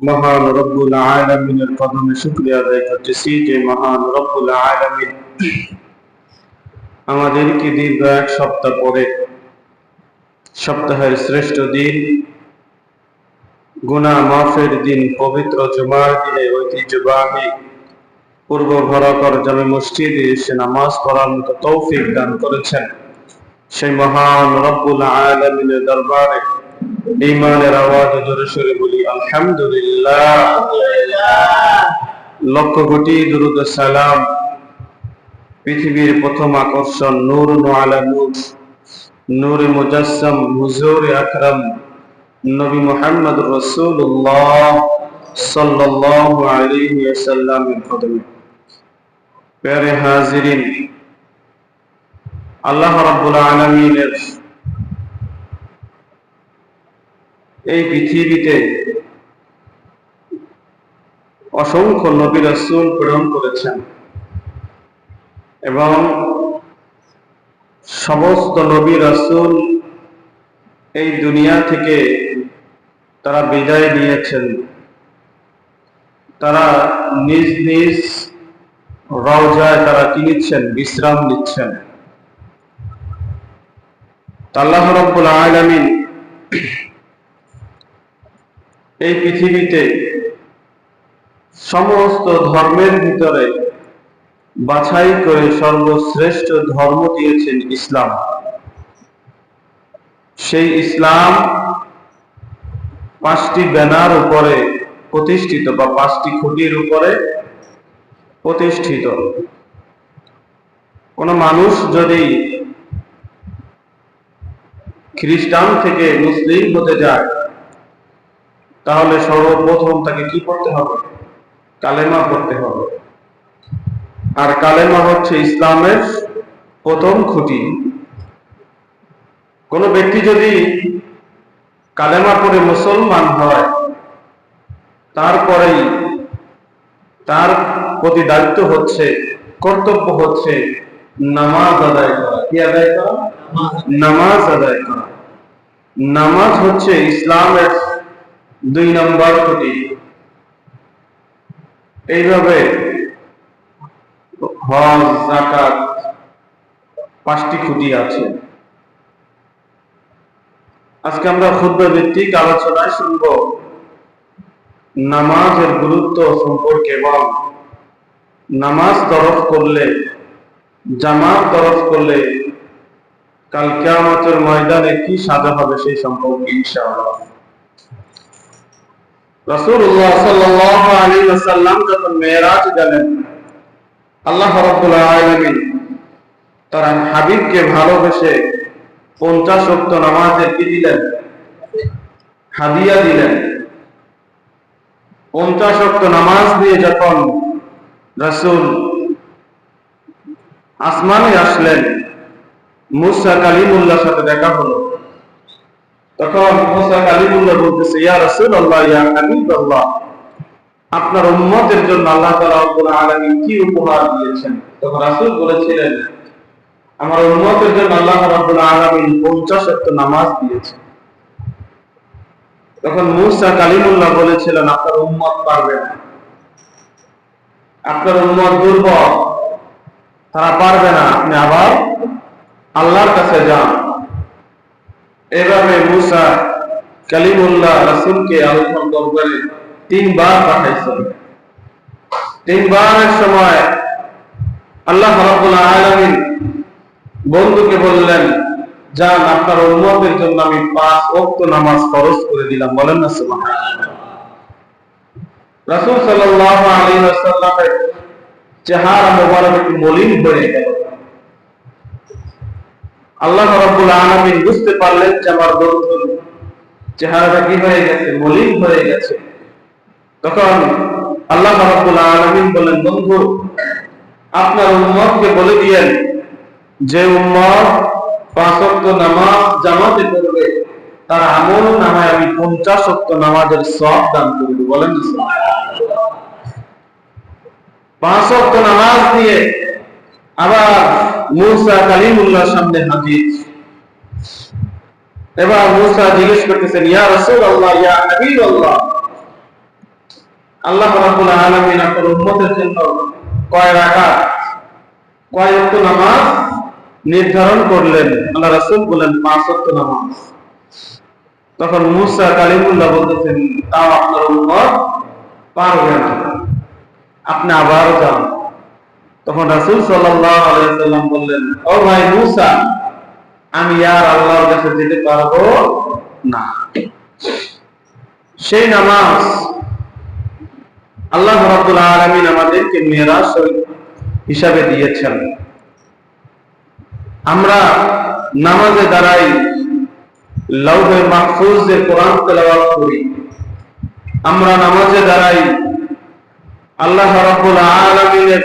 মহান রব্বুল আলামিনের কদমে শুকরিয়া আদায় করতেছি যে মহান রব্বুল আলামিন আমাদেরকে দীর্ঘ এক সপ্তাহ পরে সপ্তাহের শ্রেষ্ঠ দিন গুনাহ মাফের দিন পবিত্র জুমার দিনে ঐতিহ্যবাহী পূর্ব ভরাকর জামে মসজিদে এসে নামাজ পড়ার মতো তৌফিক দান করেছেন। সেই মহান রব্বুল আলামিনের দরবারে ঈমানের আওয়াজে জোরে সোরে বলি আলহামদুলিল্লাহ। লক্ষ কোটি দুরূদ ও সালাম পৃথিবীর প্রথম আকর্ষণ নূরুন আলা নূর, নূরে মুজাসসাম হুজুরে আকরাম নবী মুহাম্মদুর রাসূলুল্লাহ সাল্লাল্লাহু আলাইহি ওয়াসাল্লামের কদমে। প্যারে হাজিরিন, আল্লাহ রাব্বুল আলামিনের এই পৃথিবীতে অসংখ্য নবী রাসূল প্রেরণ করেছেন এবং সমস্ত নবী রাসূল এই দুনিয়া থেকে তারা বিদায় নিয়েছেন। তারা নিজ নিজ রওজায় তারা কি নিচ্ছেন? বিশ্রাম নিচ্ছেন। আল্লাহ রাব্বুল আলামিন এই পৃথিবীতে সমস্ত ধর্মের ভিতরে বাছাই করে সর্বশ্রেষ্ঠ ধর্ম দিয়েছেন ইসলাম। সেই ইসলাম 5টি ব্যানার উপরে প্রতিষ্ঠিত বা 5টি খুঁটির উপরে প্রতিষ্ঠিত। কোন মানুষ যদি খ্রিস্টান থেকে মুসলিম হতে যায় তাহলে সর্বপ্রথম তাকে কি করতে হবে? কালেমা পড়তে হবে। আর কালেমা হচ্ছে ইসলামের প্রথম খুঁটি। কোন ব্যক্তি যদি কালেমা পড়ে মুসলমান হয় তারপরেই তার প্রতি দায়িত্ব হচ্ছে, কর্তব্য হচ্ছে নামাজ আদায় করা। কি আদায় করা? নামাজ আদায় করা। নামাজ হচ্ছে ইসলামের 2 নম্বর খুঁটি। এইভাবে হজ, যাকাত 5টি খুঁটি আছে। আজকে আমরা খুতবা ভিত্তিক আলোচনায় শুনব নামাজের গুরুত্ব সম্পর্কে এবং নামাজ তরফ করলে, জামাত তরফ করলে কাল কিয়ামতের ময়দানে কি সাজা হবে সেই সম্পর্কে ইনশাআল্লাহ। রাসূলুল্লাহ সাল্লাল্লাহু আলাইহি ওয়াসাল্লাম যখন মেরাজ গেলেন, আল্লাহ রাব্বুল আলামিন তার হাবিবকে ভালোবেসে 50 ওয়াক্ত নামাজের কি দিলেন? হাদিয়া দিলেন। 50 ওয়াক্ত নামাজ দিয়ে যখন রাসূল আসমানে আসলেন, মুসা কালিমুল্লাহর সাথে দেখা হলো। তখন মুসা কালিমুল্লাহ বলতেছে, ইয়া রাসূলুল্লাহ, ইয়া হাবিবাল্লাহ, আপনার উম্মতের জন্য আল্লাহ তাআলা রব্বুল আলামিন কি উপহার দিয়েছেন? তখন রাসূল বলেছিলেন, আমার উম্মতের জন্য আল্লাহ রাব্বুল আলামিন 50 ওয়াক্ত নামাজ দিয়েছেন। তখন মুসা কালিমুল্লাহ বলেছিলেন, আপনার উম্মত পারবে না, আপনার উম্মত দুর্বল, তারা পারবে না, আপনি আবার আল্লাহর কাছে যান। এভাবে মুসা কালিমুল্লাহ রাসূলকে আল্লাহর দরবারে 3 বার পাঠাইছেন। 3 বারের সময় আল্লাহ রাব্বুল আলামিন বন্ধুকে বললেন, যান, আপনার উম্মতের জন্য আমি 5 ওয়াক্ত নামাজ ফরজ করে দিলাম। বলেন না সুবহানাল্লাহ। রাসূল সাল্লাল্লাহু আলাইহি ওয়াসাল্লামের চেহারা মোবারক একটু মলিন হয়ে গেল। আল্লাহ রাব্বুল আলামিন বুঝতে পারলেন যে আমার বন্ধুর চেহারাটা কি হয়ে গেছে? মলিন হয়ে গেছে। তখন আল্লাহ রাব্বুল আলামিন বলেন, বন্ধু, আপনার উম্মতকে বলে দিয়েন যে উম্মত 5 ওয়াক্ত নামাজ জামাতে পড়বে তার আমল নামায় আমি 50 ওয়াক্ত নামাজের সওয়াব দান করব। বলেন না সুবহানাল্লাহ। 5 ওয়াক্ত নামাজ দিয়ে আবার মুসা কালিমুল্লাহর সামনে হাজির। এবার মুসা জিজ্ঞেস করতেছেন, ইয়া রাসূলুল্লাহ, ইয়া হাবিবাল্লাহ, আল্লাহ রাব্বুল আলামিন আপনার উম্মতের জন্য কয় রাকাত, কয় ওয়াক্ত নামাজ নির্ধারণ করলেন? আল্লাহ রাসূল বলেন 5 ওয়াক্ত নামাজ। তখন মুসা কালিমুল্লাহ বলতেছেন, তাও আপনার উম্মত পারবে না, আপনি আবার যান। তখন রাসূল সাল্লাল্লাহু আলাইহি ওয়াসাল্লাম বললেন, ও ভাই মুসা, আমি আর আল্লাহর কাছে যেতে পারবো না। সেই নামাজ আল্লাহ রাব্বুল আলামিন আমাদেরকে মিরাজ হিসাবে দিয়েছেন। আমরা নামাজে দাঁড়াই, লাউহে মাহফুজে কোরআন তেলাওয়াত করি। আমরা নামাজে দাঁড়াই, আল্লাহ রাব্বুল আলামিনের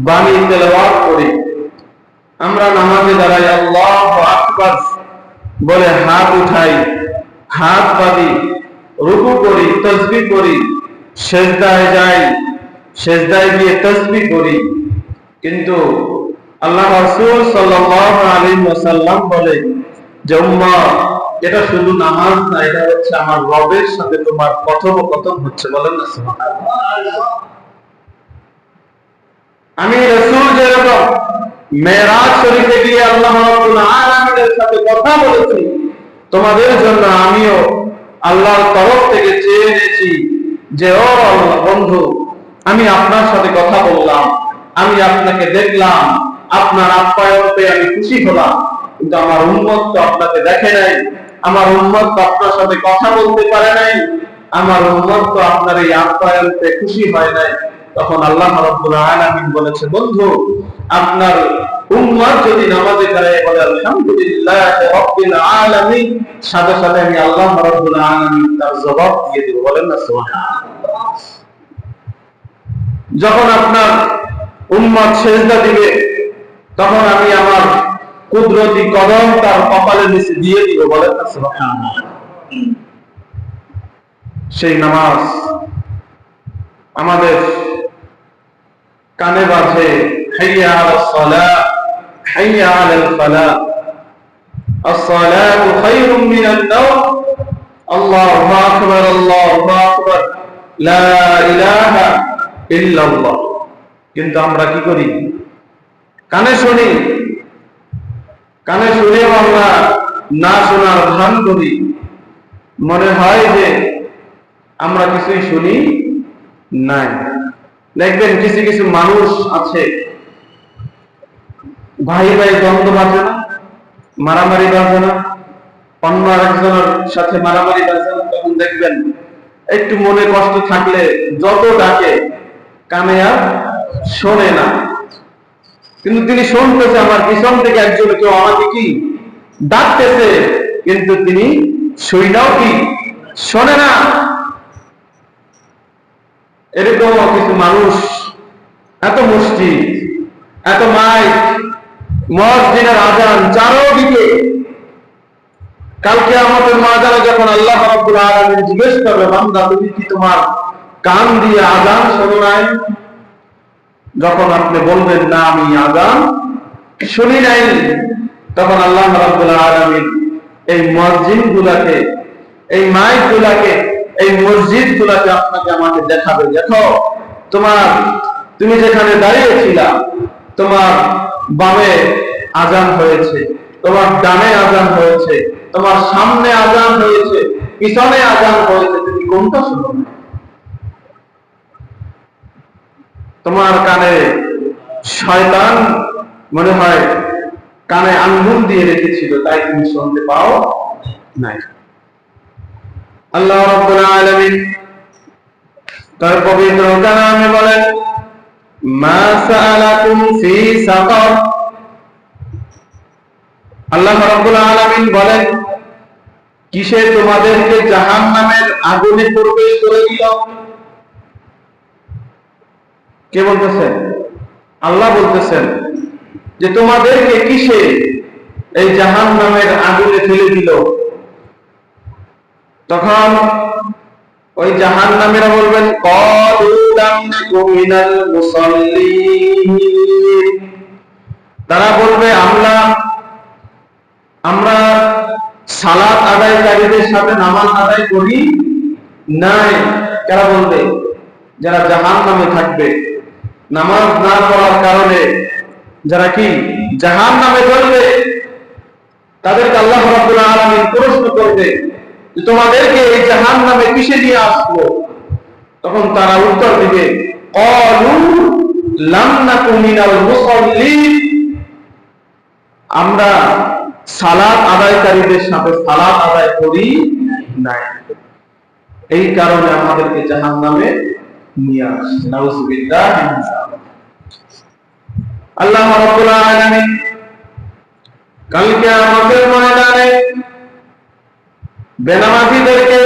বাণী তেলাওয়াত করি। আমরা নামাজে দাঁড়াই, আল্লাহু আকবার বলে হাত উঠাই, হাত বাঁধি, রুকু করি, তাসবিহ করি, সিজদায় যাই, সিজদায় গিয়ে তাসবিহ করি। কিন্তু আল্লাহ রাসূল সাল্লাল্লাহু আলাইহি ওয়াসাল্লাম বলে যে উম্মত, এটা শুধু নামাজ না, এটা হচ্ছে আমার রবের সাথে তোমার কথোপকথন হচ্ছে। বলেন না সুবহানাল্লাহ। আমি রাসূল যেরকম মেরাজ শরীফে গিয়ে আল্লাহ রাব্বুল আলামিনের সাথে কথা বলেছি, তোমাদের জন্য আমিও আল্লাহর তরফ থেকে চেয়ে এনেছি যে ও আল্লাহ বন্ধু, আমি আপনার সাথে কথা বললাম, আমি আপনাকে দেখলাম, আপনার আপ্যায়ন পেয়ে আমি খুশি হলাম। কিন্তু আমার উম্মত তো আপনাকে দেখে নাই, আমার উম্মত তো আপনার সাথে কথা বলতে পারে নাই, আমার উম্মত তো আপনার এই আপ্যায়ন পেয়ে খুশি হয় নাই। তখন আল্লাহ রাব্বুল আলামিন বলেছে, বন্ধু, আপনার উম্মত যদি নামাজে দাঁড়িয়ে বলে আলহামদুলিল্লাহি রাব্বিল আলামিন, সাথে সাথে আমি আল্লাহ রাব্বুল আলামিন তার জবাব দিয়ে দেব। বলেন না সুবহানাল্লাহ। যখন আপনার উম্মত সিজদা দিবে, তখন আমি আমার কুদরতি কদম তার কপালের নিচে দিয়ে দিব। বলেন না সুবহানাল্লাহ। সেই নামাজ আমাদের কানে বাজে, হাইয়া আলাস সালাহ, হাইয়া আলাল ফালাহ, আস-সালাতু খায়রুম মিনান নাওম, আল্লাহু আকবার, আল্লাহু আকবার, লা ইলাহা ইল্লাল্লাহ। কিন্তু আমরা কি করি? কানে শুনি, কানে শুনেও আমরা না শোনার ভান করি। মনে হয় যে আমরা কিছুই শুনি নাই। দেখবেন কিছু কিছু মানুষ আছে, ভাই ভাই দ্বন্দ্ব বাজে না, মারামারি বাজে না, অন্য আরেকজনের সাথে মারামারি বাজে না, তখন দেখবেন একটু মনে কষ্ট থাকলে যত ডাকে কানে আর শোনে না। কিন্তু তিনি শুনতেছে, আমার পিছন থেকে একজন কেউ আমাকে কি ডাকতেছে, কিন্তু তিনি শুইনাও কি শোনে না। এরকম কিছু মানুষ, এত মসজিদ, এত মাইক, মসজিদের আজান চারদিকে, কালকে আমাদের মাজারে যখন আল্লাহ রাব্বুল আলামিন জিজ্ঞেস করবে, বান্দা তুমি কি তোমার কান দিয়ে আজান শোনো নাই? যখন আপনি বলবেন না আমি আজান শুনি নাই, তখন আল্লাহ রাব্বুল আলামিন এই মসজিদ গুলাকে, এই মাইক গুলাকে, এই মসজিদ গুলাকে আপনাকে আমাকে দেখাবে, দেখো তুমি যেখানে দাঁড়িয়েছিলা, তোমার বামে আজান হয়েছে, তোমার ডানে আজান হয়েছে, তোমার সামনে আজান হয়েছে, পিছনে আজান হয়েছে, তুমি কোনটা শুনো? তোমার কানে শয়তান মনে হয় কানে আঙ্গুল দিয়ে রেখেছিল, তাই তুমি শুনতে পাও নাই। আল্লাহ রাব্বুল আলামিন তার পবিত্র কালামে বলেন, মা সাআলাকুম ফি সাকার। আল্লাহ রাব্বুল আলামিন বলেন, কিসে তোমাদেরকে জাহান্নামের আগুনে প্রবেশ করে দিল? কে বলতেছেন? আল্লাহ বলতেছেন যে তোমাদেরকে কিসে এই জাহান্নামের আগুনে ফেলে দিল? তখন ওই জাহান্নামীরা বলবেন, ক্বালু লাম নাকু মিনাল মুসাল্লিন। তারা বলবে, আমরা সালাত আদায়কারীদের সাথে নামাজ আদায় করি নাই। কারা বলবে? যারা জাহান্নামে থাকবে, নামাজ না পড়ার কারণে যারা কি জাহান্নামে জ্বলবে, তাদেরকে আল্লাহ রাব্বুল আলামিন প্রশ্ন করবে যে তোমাদেরকে এই জাহান্নামে কিসে নিয়ে আসলো? তখন তারা উত্তর দিবে ক্বালু লাম নাকু মিনাল মুসাল্লিন, আমরা সালাত আদায়কারীদের সাথে সালাত আদায় করি নাই, এই কারণে আমাদেরকে জাহান্নামে নিয়ে আসছে। নাউযুবিল্লাহ মিন যালিক। আল্লাহ রাব্বুল আলামিন কাল কিয়ামতের ময়দানে বেনামাজীদেরকে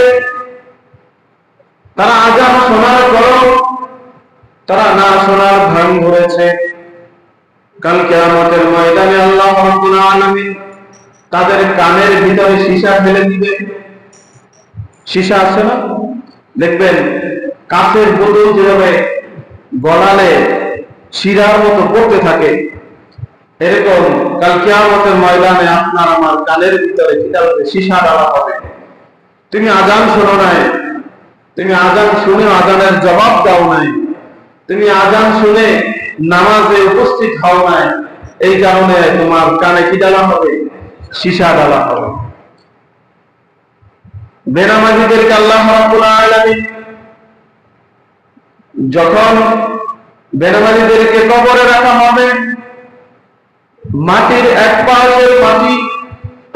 তারা আযান শোনার পরও তারা না শোনার ভান ধরেছে, কাল কিয়ামতের ময়দানে আল্লাহ রাব্বুল আলামিন তাদের কানের ভিতরে সীসা ফেলে দিবে। সীসা আছে না, দেখবেন কাঁচের বোতল যেভাবে গলালে শিরার মতো পড়তে থাকে, এরকম কাল কিয়ামতের ময়দানে আপনার আমার কানের ভিতরে সীসা ডালা হবে। তুমি আযান শোনো নাই, তুমি আযান শুনে আযানের জবাব দাও নাই, তুমি আযান শুনে নামাজে উপস্থিত হও নাই, এই কারণে তোমার কানে কি ডালা হবে? সীসা ডালা হবে। বেনামাজীদেরকে আল্লাহ রাব্বুল আলামিন যখন বেনামাজীদেরকে কবরে রাখা হবে, মাটির এক পাশে মাটি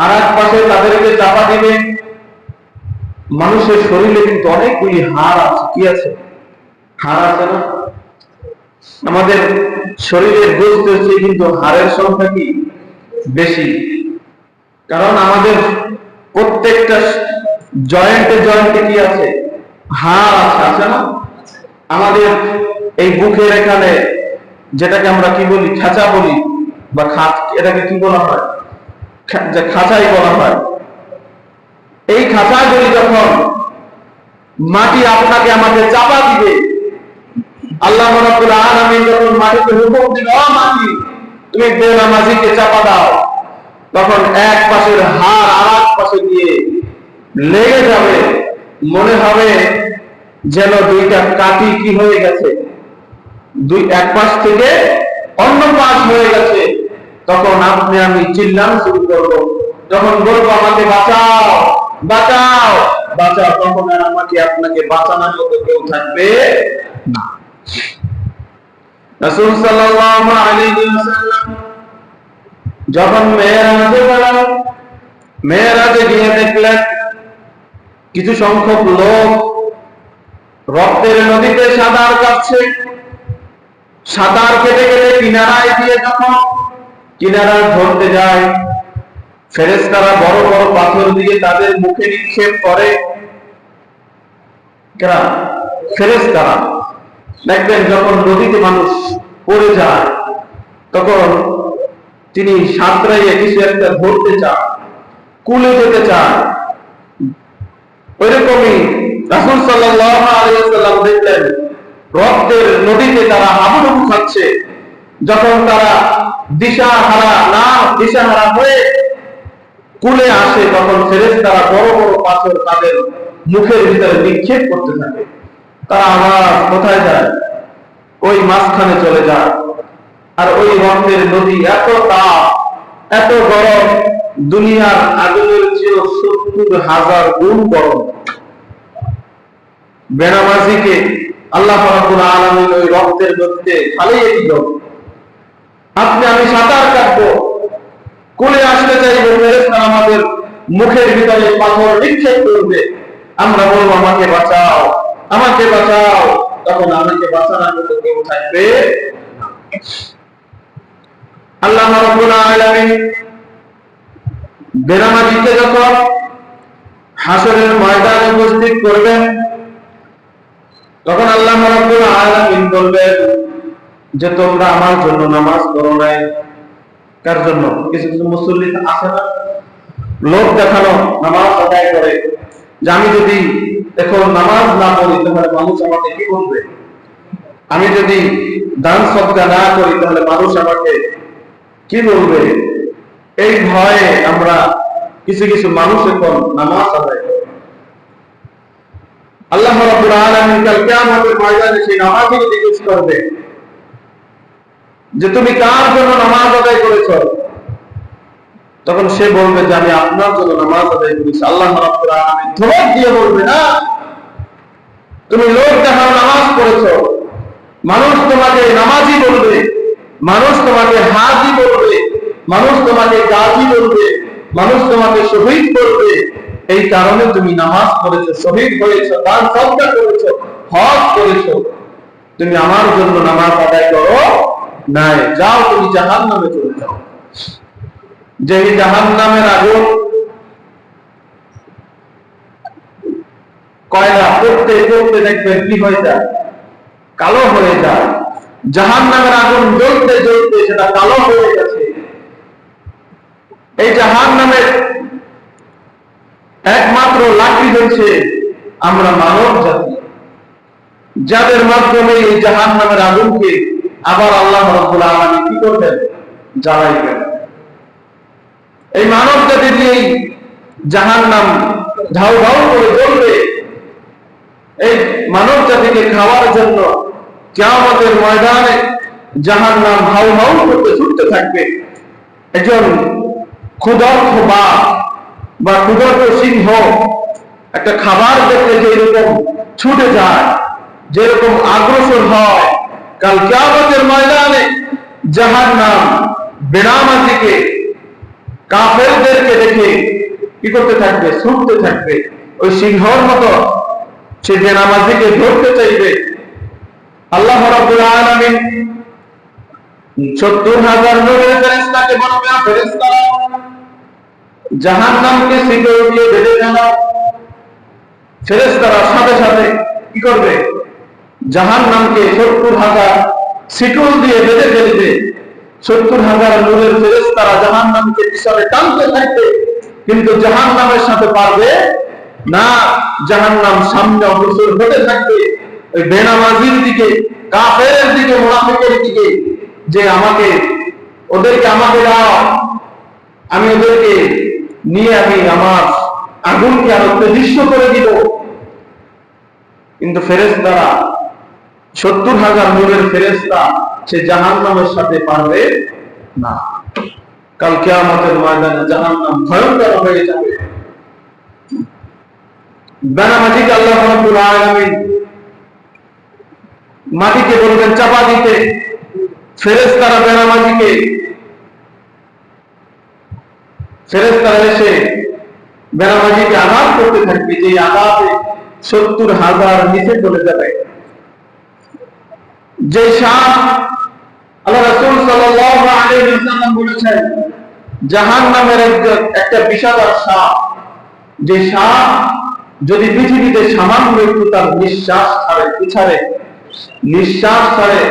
আর এক পাশে তাদেরকে চাপা দিবে। মানুষের শরীরে কিন্তু অনেকগুলি হাড় আছে, কি আছে? হাড় আছে না? আমাদের শরীরের গোস্তের চেয়ে কিন্তু হাড়ের সংখ্যা কি বেশি, কারণ আমাদের প্রত্যেকটা জয়েন্টে জয়েন্টে কি আছে? হাড় আছে, আছে না? আমাদের এই বুকের এখানে যেটাকে আমরা কি বলি, খাঁচা বলি বা এটাকে কি বলা হয়? খাঁচাই বলা হয়। এই খাঁচাগুলি যখন মাটি আপনাকে আমাকে চাপা দিবে, আল্লাহ রাব্বুল আলামিন যখন মাটিকে হুকুম দিবে, ও মাটি তুমি বেনামাজীকে চাপা দাও, তখন এক পাশের হাড় আর এক পাশে গিয়ে লেগে যাবে, মনে হবে যেন দুইটা কাঠি কি হয়ে গেছে, এক পাশ থেকে অন্য পাশ হয়ে গেছে। তখন আপনি আমি চিল্লানো শুরু করবো, যখন বলবো আমাকে বাঁচাও বাঁচাও বাঁচাও, তখন আর আমাকে আপনাকে বাঁচানোর মতো কেউ থাকবে না। রাসূল সাল্লাল্লাহু আলাইহি ওয়াসাল্লাম যখন মেরাজে গিয়ে দেখলেন কিছু সংখ্যক লোক রক্তের নদীতে সাঁতার কাটছে। সাঁতার কেটে কেটে কিনারায় দিয়ে যখন কিনারা ধরতে যায়, ফেরেশতারা বড় বড় পাথর দিয়ে তাদের মুখে নিক্ষেপ করে। কারা? ফেরেশতারা। দেখবেন যখন নদীতে মানুষ পড়ে যায়, তখন তিনি সাঁতরাইয়ে কিছু একটা ধরতে চান, কুলে যেতে চান। ওইরকমই রাসূল সাল্লাল্লাহু আলাইহি ওয়াসাল্লাম দেখলেন রক্তের নদীতে তারা হাবুডুবু খাচ্ছে। যখন তারা দিশাহারা হয়ে কুলে আসে, তখন ফেরেশতারা বড় বড় পাথর তাদের মুখের ভিতরে নিক্ষেপ করতে থাকে। তারা আবার কোথায় যায়? ওই মাঝখানে চলে যায়। আর ওই রক্তের নদী এত তাপ, এত গরম, দুনিয়ার আগুনের চেয়েও ৭০,০০০ গুণ গরম। বেনামাজিকে আল্লাহ রাব্বুল আলামিন ওই রক্তের মধ্যে ফালিয়ে দিল। আপনি আমি সাঁতার কাটবো, কোলে আসতে চাইবো, ফেরেশতারা আমাদের মুখের ভিতরে পাথর নিক্ষেপ করবে। আমরা বলবো আমাকে বাঁচাও আমাকে বাঁচাও, তখন আমাকে বাঁচানোর মতো কেউ থাকবে না। আল্লাহ রাব্বুল আলামিন বেনামাজিকে যখন হাসরের ময়দানে উপস্থিত করবেন, তখন আল্লাহ রাব্বুল আলামিন বলবেন যে তোমরা আমার জন্য নামাজ পড়ো নাই। কার জন্য? কিছু কিছু মুসল্লি আছে না, লোক দেখানো নামাজ আদায় করে, যে আমি যদি এখন নামাজ না পড়ি তাহলে মানুষ আমাকে কি বলবে, আমি যদি দান সদকা না করি তাহলে মানুষ আমাকে কি বলবে। এই ভয়ে আমরা কিছু কিছু মানুষ এখন নামাজ আদায় করে। আল্লাহ রাব্বুল আলামিন কাল কিয়ামতের ময়দানে সেই নামাজীকে জিজ্ঞেস করবে যে তুমি কার জন্য নামাজ আদায় করেছো? তখন সে বলবে যে আমি আপনার জন্য নামাজ আদায় করেছি। আল্লাহ রাব্বুল আলামিন ধমক দিয়ে বলবে, না, তুমি লোক দেখানো নামাজ পড়েছো। মানুষ তোমাকে নামাজি বলবে, মানুষ তোমাকে হাজি বলবে, মানুষ তোমাকে গাজী বলবে, মানুষ তোমাকে শহীদ করবে। এই কারণে তুমি নামাজ পড়েছো, শহীদ হয়েছো, দান সদকা করেছো, হজ করেছো। তুমি আমার জন্য নামাজ আদায় করো নাই, যাও তুমি জাহান্নামে চলে যাও। যেই জাহান্নামের আগুন কয়লা পড়তে পড়তে দেখবেন কি হয়ে যায়, কালো হয়ে যায়। জাহান্নামের আগুন জ্বলতে জ্বলতে সেটা কালো হয়ে গেছে। এই জাহান্নামের একমাত্র লাঠি হচ্ছে আমরা মানব জাতি, যাদের মাধ্যমে এই জাহান্নামের আগুনকে আবার আল্লাহ রাব্বুল আলামিন কি করবেন? জ্বালাইবেন। এই মানব জাতি দিয়েই জাহান্নাম ধাউ ধাউ করে জ্বলবে। এই মানব জাতিকে খাওয়ার জন্য কিয়ামতের ময়দানে জাহান্নাম হাউ হাউ করতে ছুটতে থাকবে। একজন ক্ষুধার্ত বাঘ বা ক্ষুধার্ত সিংহ একটা খাবার দেখতে যেরকম ছুটে যায়, যেরকম অগ্রসর হয়, কাল কিয়ামতের ময়দানে জাহান্নাম বেনামাজিকে, কাফেরদেরকে দেখে কি করতে থাকবে? ছুটতে থাকবে। ওই সিংহর মতো সে বেনামাজিকে ধরতে চাইবে। আল্লাহ রাব্বুল আলামিন ৭০,০০০ নূরের ফেরেশতাকে বলবে, ফেরেশতারা জাহান্নামকে শিকল দিয়ে বেঁধে দাও। ফেরেশতারা সাথে সাথে কি করবে? জাহান্নামকে ৭০,০০০ শিকল দিয়ে বেঁধে ফেলবে। ৭০,০০০ নূরের ফেরেশতারা জাহান্নামকে পিছনে টানতে থাকবে, কিন্তু জাহান্নামের সাথে পারবে না। জাহান্নাম সামনে অগ্রসর হতে থাকবে ওই বেনামাজির দিকে, কাফেরের দিকে, মুনাফিকের দিকে, যে ওদেরকে আমাকে দাও, আমি ওদেরকে নিয়ে আমি আমার আগুনকে আরো প্রতিষ্ঠ করে দিব। কিন্তু ফেরেশতারা ৭০,০০০ নূরের ফেরেশতা সে জাহান্নামের সাথে পারবে না। কাল কিয়ামতের ময়দানে জাহান্নাম ভয়ঙ্কর হয়ে যাবে। বেনামাজিকে আল্লাহ রাব্বুল আলামিন মাটিকে বলবেন চাপা দিতে। ফেরেশতারা বেনামাজিকে, ফেরেশতারা এসে বেনামাজিকে আঘাত করতে থাকবে, যে আঘাতে ৭০,০০০ নিচে চলে যাবে। যে সাপ, আল্লাহ রাসূল সাল্লাল্লাহু আলাইহি ওয়াসাল্লাম বলেছেন, জাহান্নামের একটা বিষাদর সাপ, যে সাপ যদি পৃথিবীতে সামান্য একটু তার নিঃশ্বাস ছাড়ে, নিঃশ্বাস ছাড়ে,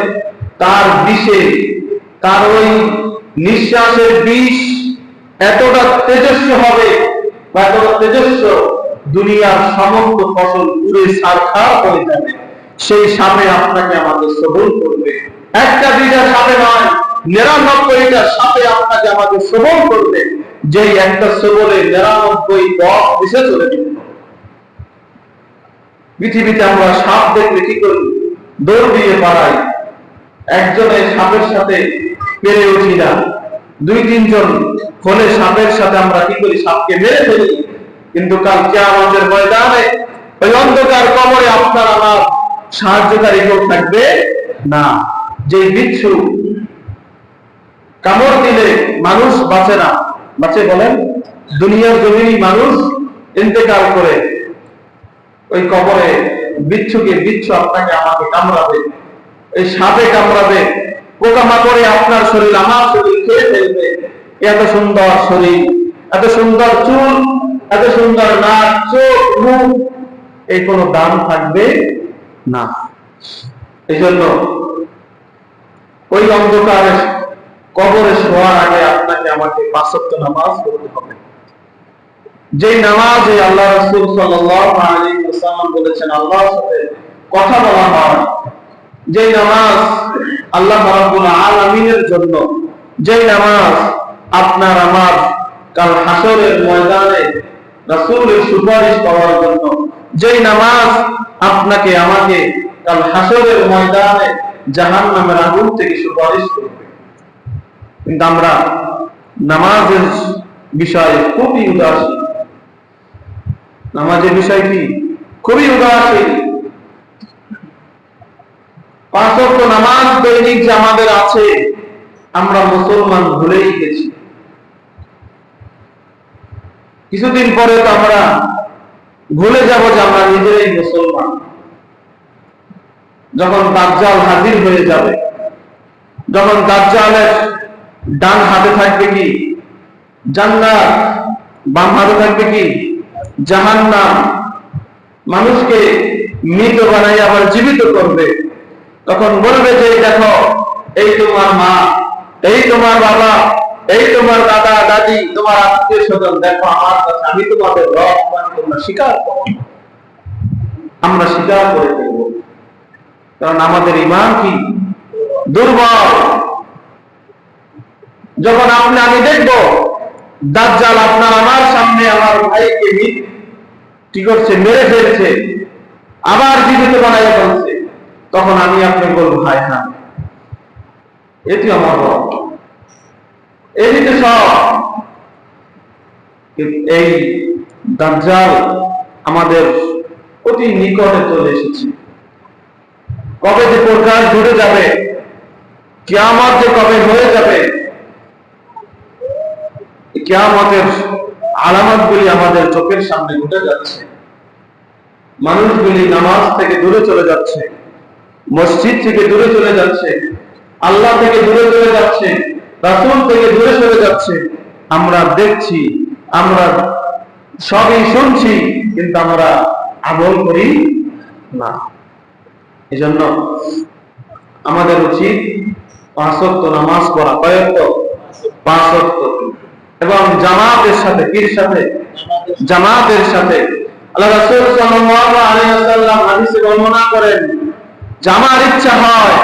তার বিষে, তার ওই নিঃশ্বাসের বিষ এতটা তেজস্ব হবে বা এতটা তেজস্ব, দুনিয়ার সমস্ত ফসল পুড়ে ছারখার হয়ে যাবে। সেই সাপে আপনাকে আমাদের সবল করবে। একটা দুইটা সাপে নয়, ৯৯টা সাপে আপনাকে আমাদের সবল করবে। যেই একটা সবলে ৯৯ পথ মিশে চলে যাবে। পৃথিবীতে আমরা সাপ দেখলে কি করি? দৌড় দিয়ে পালাই। একজনের সাপের সাথে পেরে উঠি না, ২-৩ জন হলে সাপের সাথে আমরা কি করি? সাপকে মেরে ফেলি। কিন্তু কাল কিয়ামতের ময়দানে ওই অন্ধকার কবরে আপনার আমার সাহায্যকারী কেউ থাকবে না। যে বিচ্ছু কামড় দিলে মানুষ বাঁচে না, বাঁচে বলেন? দুনিয়ার জমিনে মানুষ ইন্তেকাল করে, ওই কবরে বিচ্ছু আপনাকে আমাকে কামড়াবে, এই সাপে কামড়াবে, পোকামাকড়ে আপনার শরীর আমার শরীর খেয়ে ফেলবে। এত সুন্দর শরীর, এত সুন্দর চুল, এত সুন্দর নাক, চোখ, মুখ, এই কোনো দাম থাকবে না। এই জন্য ওই অন্ধকারে কবরে শোয়ার আগে আপনাকে আমাকে ৫ ওয়াক্ত নামাজ পড়তে হবে। যে নামাজে আল্লাহ রাসূল সাল্লাল্লাহু আলাইহি ওয়াসাল্লাম বলেছেন আল্লাহর সাথে কথা বলা হয়, যে নামাজ আল্লাহ রাব্বুল আলামিনের জন্য, যে নামাজ আপনার আমার কাল হাসরের ময়দানে রাসূলের সুপারিশ পাওয়ার জন্য, যেই নামাজ আপনাকে আমাকে কাল হাসরের ময়দানে জাহান্নামের আগুন থেকে সুপারিশ করবে। কিন্তু আমরা নামাজের বিষয়ে খুবই উদাসীন। নামাজের বিষয় কি? খুবই উদাসীন। 5 ওয়াক্ত নামাজ দৈনিক যে আমাদের আছে, আমরা মুসলমান ভুলেই গেছি। কিছুদিন পরে তো আমরা ভুলে যাব যে আমরা নিজেরাই মুসলমান। যখন দাজ্জাল হাজির হয়ে যাবে, যখন দাজ্জালের ডান হাতে থাকবে কি জান্নাত, বাম হাতে থাকবে কি জাহান্নাম, মানুষকে মৃত বানাই আবার জীবিত করবে, তখন বলবে যে দেখো, এই তোমার মা, এই তোমার বাবা, এই তোমার দাদা দাদি, তোমার আত্মীয় স্বজন, দেখো আমার কাছে আমি তোমাদের রব, তোমরা স্বীকার করো। আমরা স্বীকার করে দেব, কারণ আমাদের ঈমান কি দুর্বল। যখন আমি দেখব দাজ্জাল আপনার আমার সামনে আমার ভাইকে কি করছে, মেরে ফেলছে, আবার জীবিত বানাইয়া ফেলছে, তখন আমি আপনি বলবো ভাই হ্যাঁ, এটি আমার রব, এটি তো সব। এই দাজ্জাল আমাদের অতি নিকটে চলে এসেছে। কবে যে প্রকাশ ঘটে যাবে, কিয়ামত যে কবে হয়ে যাবে, কিয়ামতের আলামতগুলি আমাদের চোখের সামনে ঘটে যাচ্ছে। মানুষগুলি নামাজ থেকে দূরে চলে যাচ্ছে, মসজিদ থেকে দূরে চলে যাচ্ছে, আল্লাহ থেকে দূরে চলে যাচ্ছে, রাসূল থেকে দূরে চলে যাচ্ছে। আমরা দেখছি, আমরা সবই শুনছি, কিন্তু আমরা আমল করি না। এজন্য আমাদের উচিত 5 ওয়াক্ত নামাজ পড়া। কয় ওয়াক্ত? 5 ওয়াক্ত, এবং জামাতের সাথে। কির সাথে? জামাতের সাথে। আল্লাহ রাসূল সাল্লাল্লাহু আলাইহি ওয়াসাল্লাম হাদিসে বর্ণনা করেন, আমার ইচ্ছা হয়,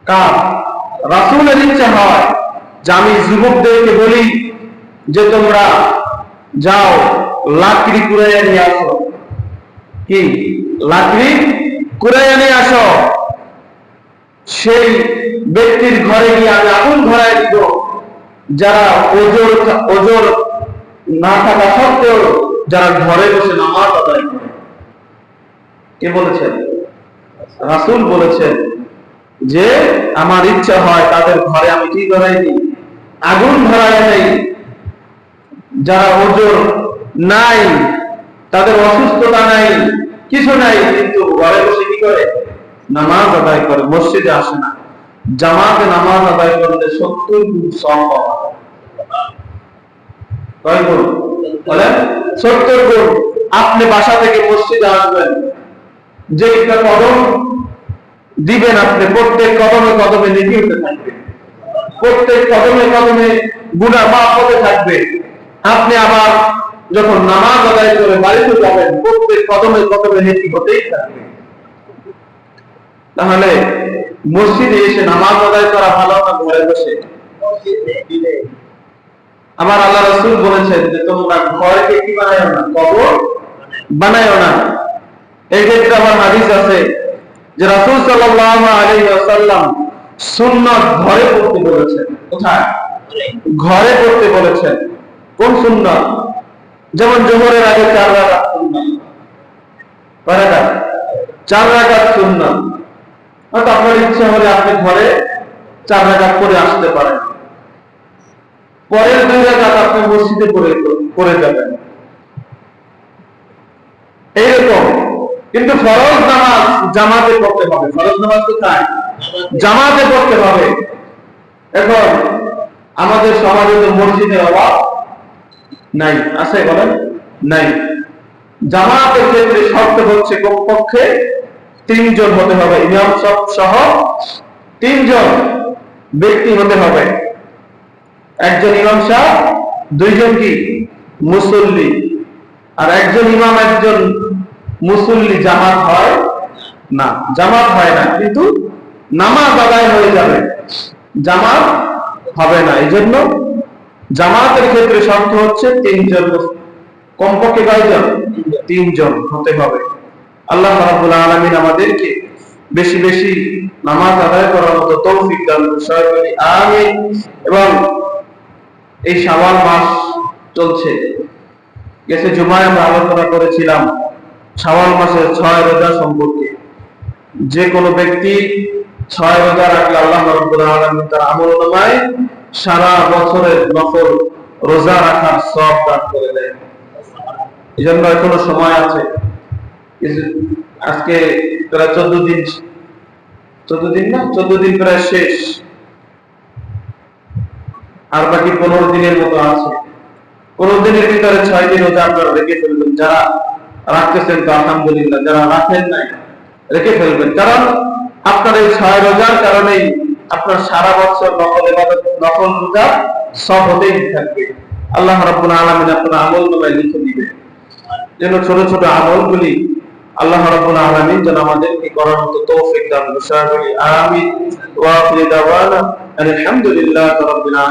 কার? রাসূলের ইচ্ছা হয় যে আমি যুবকদেরকে বলি যে তোমরা যাও লাকড়ি কুড়াইয়া নিয়ে আসো। কি? লাকড়ি কুড়াইয়া নিয়ে আসো। সেই ব্যক্তির ঘরে গিয়ে আমি আগুন ধরায় দিব, যারা ওজোর না থাকা সত্ত্বেও যারা ঘরে বসে নামাজ আদায় করে। কে বলেছেন? রাসূল বলেছেন যে আমার ইচ্ছা হয় তাদের ঘরে আমি কি ধরাই দিই? আগুন ধরাই দেই। যারা ওজোর নাই, তাদের অসুস্থতা নাই, কিছু নাই, কিন্তু ঘরে বসে কি করে? নামাজ আদায় করে, মসজিদে আসে না। জামাতে নামাজ আদায় করলে 70 গুণ সওয়াব পাওয়া যায়। কয় গুণ? বলেন 70 গুণ। আপনি বাসা থেকে মসজিদে আসবেন, যে একটা কদম দিবেন, আপনি প্রত্যেক কদমে কদমে নেকি হতে থাকবে, প্রত্যেক কদমে কদমে গুনাহ মাফ হতে থাকবে। আপনি আবার যখন নামাজ আদায় করে বাড়িতে যাবেন, প্রত্যেক কদমে কদমে নেকি হতেই থাকবে। তাহলে মসজিদে এসে নামাজ আদায় করা ভালো না ঘরে বসে? আমার আল্লাহ রাসূল বলেছেন যে তোমরা ঘরকে কি বানায়ো না, কবর বানায়ো না। এই ক্ষেত্রে আমার হাদিস আছে যে রাসূল সাল্লাল্লাহু আলাইহি ওয়াসাল্লাম সুন্নাত ঘরে পড়তে বলেছেন। কোথায়? ঘরে পড়তে বলেছেন। কোন সুন্নাত? যেমন যোহরের আগে 4 রাকাত সুন্নাত, 4 রাকাত সুন্নাত। হয়তো আপনার ইচ্ছা হলে আপনি ঘরে 4 রাকাত পড়ে আসতে পারেন, পরের 2 রাকাত আপনি মসজিদে পড়ে যাবেন, এইরকম। কিন্তু ফরজ নামাজ জামাতে পড়তে হবে। ফরজ নামাজ কোথায়? জামাতে পড়তে হবে। এখন আমাদের সমাজে তো মসজিদের অভাব নাই, আছে বলেন? নাই। জামাতের ক্ষেত্রে শর্ত হচ্ছে কমপক্ষে 3 জন হতে হবে, ইমাম সহ 3 জন ব্যক্তি হতে হবে। একজন ইমাম সাহেব, 2 জন কি মুসল্লি। আর একজন ইমাম একজন মুসল্লি জামাত হয় না, জামাত হয় না, কিন্তু নামাজ আদায় হয়ে যাবে, জামাত হবে না। এই জন্য জামাতের ক্ষেত্রে শর্ত হচ্ছে 3 জন কমপক্ষে কয়জন? 3 জন হতে হবে। আল্লাহ রাব্বুল আলামিন আমাদেরকে বেশি বেশি নামাজ আদায় করার মতো তৌফিক দান করুন, সবাই বলি আমিন। এবং এই শাওয়াল মাস চলছে, গেছে জুমায় আমরা আলোচনা করেছিলাম শাওয়াল মাসের 6 রোজা সম্পর্কে। যে কোনো ব্যক্তি 6 রোজা রাখলে আল্লাহ রাব্বুল আলামিন তার আমলনামায় সারা বছরের নফল রোজা রাখার সওয়াব দান করে দেয়। এজন্য এখনো সময় আছে। আজকে প্রায় 14 দিন, 14 দিন না, 14 দিন প্রায় শেষ, আর বাকি 15 দিনের মতো আছে। 15 দিনের ভিতরে 6 দিন রোজা আপনারা রেখে ফেলবেন। যারা রাখতেছেন তো আলহামদুলিল্লাহ, যারা রাখেন নাই রেখে ফেলবেন, কারণ আপনার এই 6 রোজার কারণেই আপনার সারা বছর নফল ইবাদত, নফল রোজা সব হতেই থাকবে। আল্লাহ রাব্বুল আলামিন আপনার আমলনামায় লিখে দিবেন। যেন ছোট ছোট আমলগুলি আল্লাহ রাব্বুল আলামিন যেন আমাদেরকে করার মতো তৌফিক দান করুন। আমিন। ওয়া আখিরু দাওয়ানা আলহামদুলিল্লাহি রাব্বিল আলামিন।